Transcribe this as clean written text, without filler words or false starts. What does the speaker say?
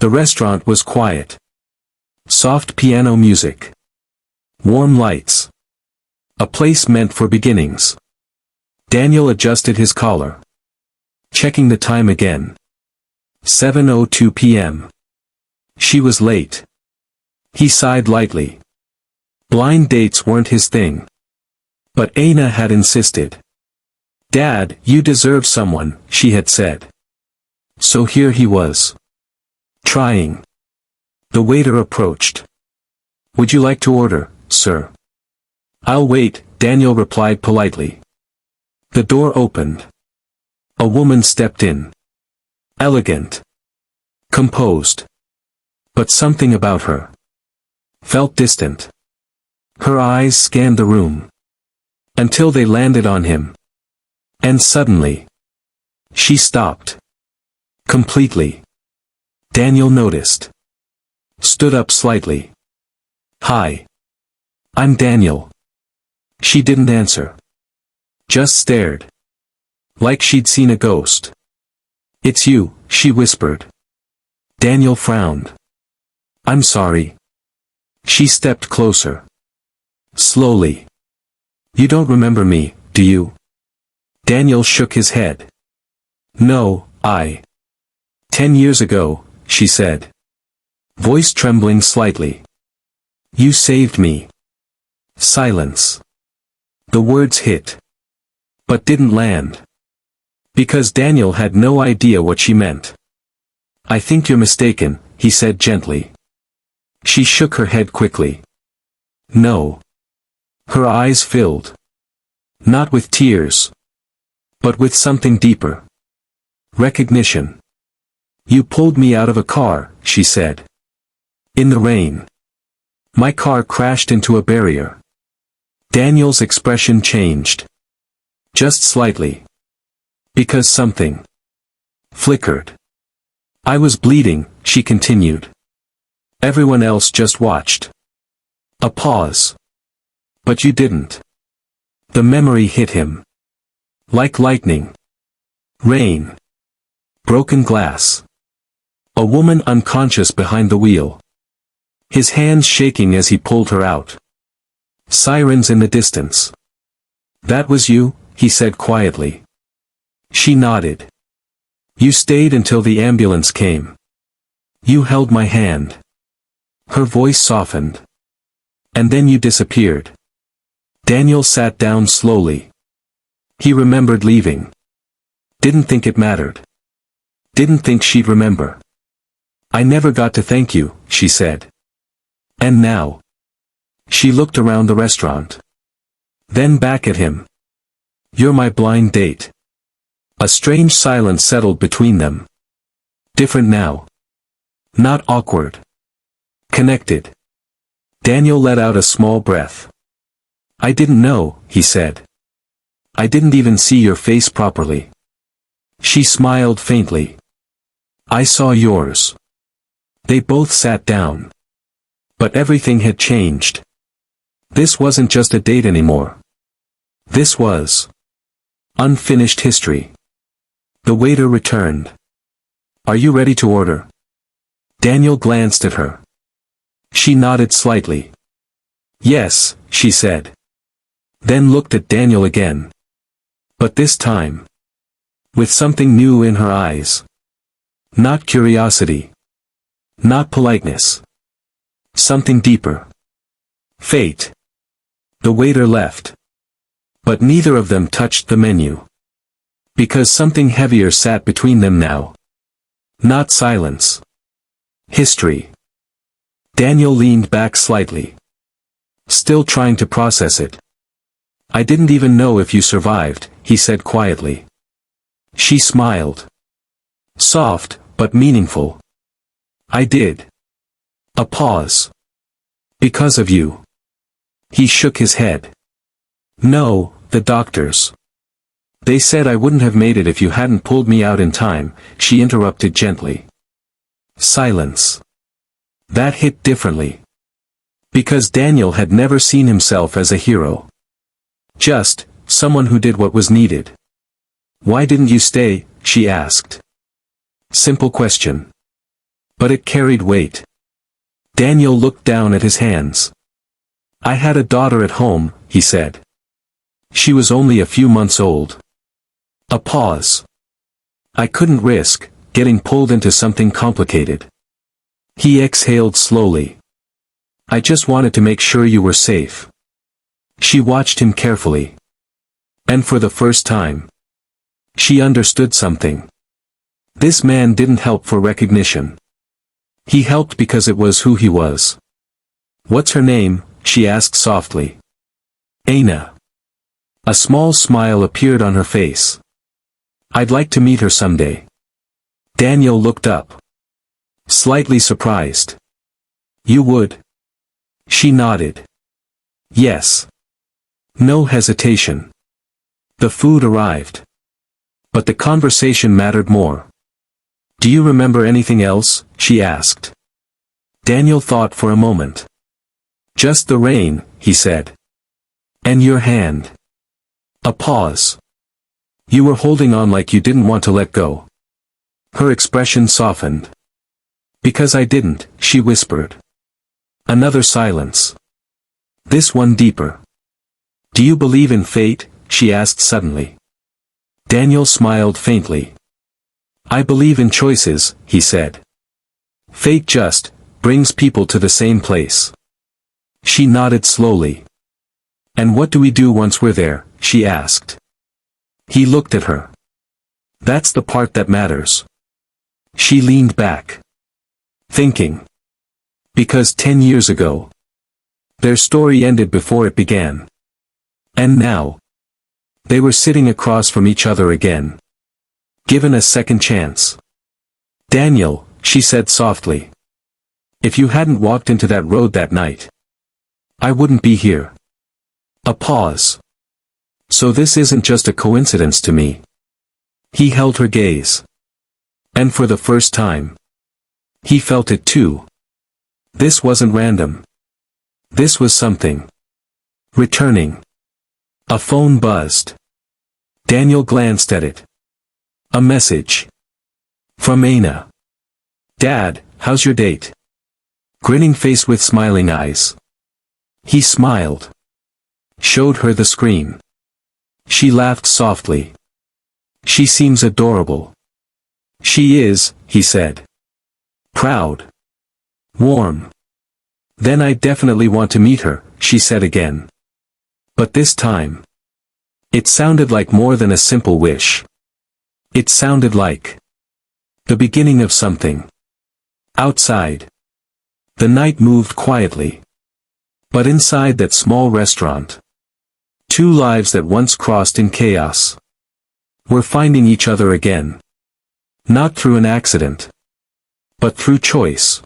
The restaurant was quiet. Soft piano music. Warm lights. A place meant for beginnings. Daniel adjusted his collar. Checking the time again. 7:02 p.m. She was late. He sighed lightly. Blind dates weren't his thing. But Aina had insisted. "Dad, you deserve someone," she had said. So here he was. Trying. The waiter approached. "Would you like to order, sir?" "I'll wait," Daniel replied politely. The door opened. A woman stepped in. Elegant. Composed. But something about her felt distant. Her eyes scanned the room. Until they landed on him. And suddenly. She stopped. Completely. Daniel noticed. Stood up slightly. "Hi. I'm Daniel." She didn't answer. Just stared. Like she'd seen a ghost. "It's you," she whispered. Daniel frowned. "I'm sorry." She stepped closer. Slowly. "You don't remember me, do you?" Daniel shook his head. "No, 10 years ago," she said. Voice trembling slightly. "You saved me." Silence. The words hit. But didn't land. Because Daniel had no idea what she meant. "I think you're mistaken," he said gently. She shook her head quickly. "No." Her eyes filled. Not with tears. But with something deeper. Recognition. "You pulled me out of a car," she said. "In the rain. My car crashed into a barrier." Daniel's expression changed. Just slightly. Because something flickered. "I was bleeding," she continued. "Everyone else just watched." A pause. "But you didn't." The memory hit him. Like lightning. Rain. Broken glass. A woman unconscious behind the wheel. His hands shaking as he pulled her out. Sirens in the distance. "That was you?" he said quietly. She nodded. "You stayed until the ambulance came. You held my hand." Her voice softened. "And then you disappeared." Daniel sat down slowly. He remembered leaving. Didn't think it mattered. Didn't think she'd remember. "I never got to thank you," she said. "And now?" She looked around the restaurant. Then back at him. "You're my blind date." A strange silence settled between them. Different now. Not awkward. Connected. Daniel let out a small breath. "I didn't know," he said. "I didn't even see your face properly." She smiled faintly. "I saw yours." They both sat down. But everything had changed. This wasn't just a date anymore. This was unfinished history. The waiter returned. "Are you ready to order?" Daniel glanced at her. She nodded slightly. "Yes," she said. Then looked at Daniel again. But this time. With something new in her eyes. Not curiosity. Not politeness. Something deeper. Fate. The waiter left. But neither of them touched the menu. Because something heavier sat between them now. Not silence. History. Daniel leaned back slightly. Still trying to process it. "I didn't even know if you survived," he said quietly. She smiled. Soft, but meaningful. "I did." A pause. "Because of you." He shook his head. "No, the doctors. They said I wouldn't have made it if you hadn't pulled me out in time," she interrupted gently. Silence. That hit differently. Because Daniel had never seen himself as a hero. Just, someone who did what was needed. "Why didn't you stay?" she asked. Simple question. But it carried weight. Daniel looked down at his hands. I had a daughter at home, he said. She was only a few months old. A pause. I couldn't risk getting pulled into something complicated. He exhaled slowly. I just wanted to make sure you were safe. She watched him carefully. And for the first time, she understood something. This man didn't help for recognition. He helped because it was who he was. What's her name? She asked softly. Aina. A small smile appeared on her face. I'd like to meet her someday. Daniel looked up. Slightly surprised. You would? She nodded. Yes. No hesitation. The food arrived. But the conversation mattered more. Do you remember anything else? She asked. Daniel thought for a moment. Just the rain, he said. And your hand. A pause. You were holding on like you didn't want to let go. Her expression softened. Because I didn't, she whispered. Another silence. This one deeper. Do you believe in fate? She asked suddenly. Daniel smiled faintly. I believe in choices, he said. Fate just brings people to the same place. She nodded slowly. And what do we do once we're there? She asked. He looked at her. That's the part that matters. She leaned back. Thinking. Because 10 years ago, their story ended before it began. And now, they were sitting across from each other again. Given a second chance. Daniel, she said softly. If you hadn't walked into that road that night, I wouldn't be here. A pause. So this isn't just a coincidence to me. He held her gaze. And for the first time, he felt it too. This wasn't random. This was something. Returning. A phone buzzed. Daniel glanced at it. A message. From Aina. Dad, how's your date? Grinning face with smiling eyes. He smiled. Showed her the screen. She laughed softly. She seems adorable. She is, he said. Proud. Warm. Then I definitely want to meet her, she said again. But this time, it sounded like more than a simple wish. It sounded like the beginning of something. Outside, the night moved quietly. But inside that small restaurant, two lives that once crossed in chaos were finding each other again. Not through an accident, but through choice.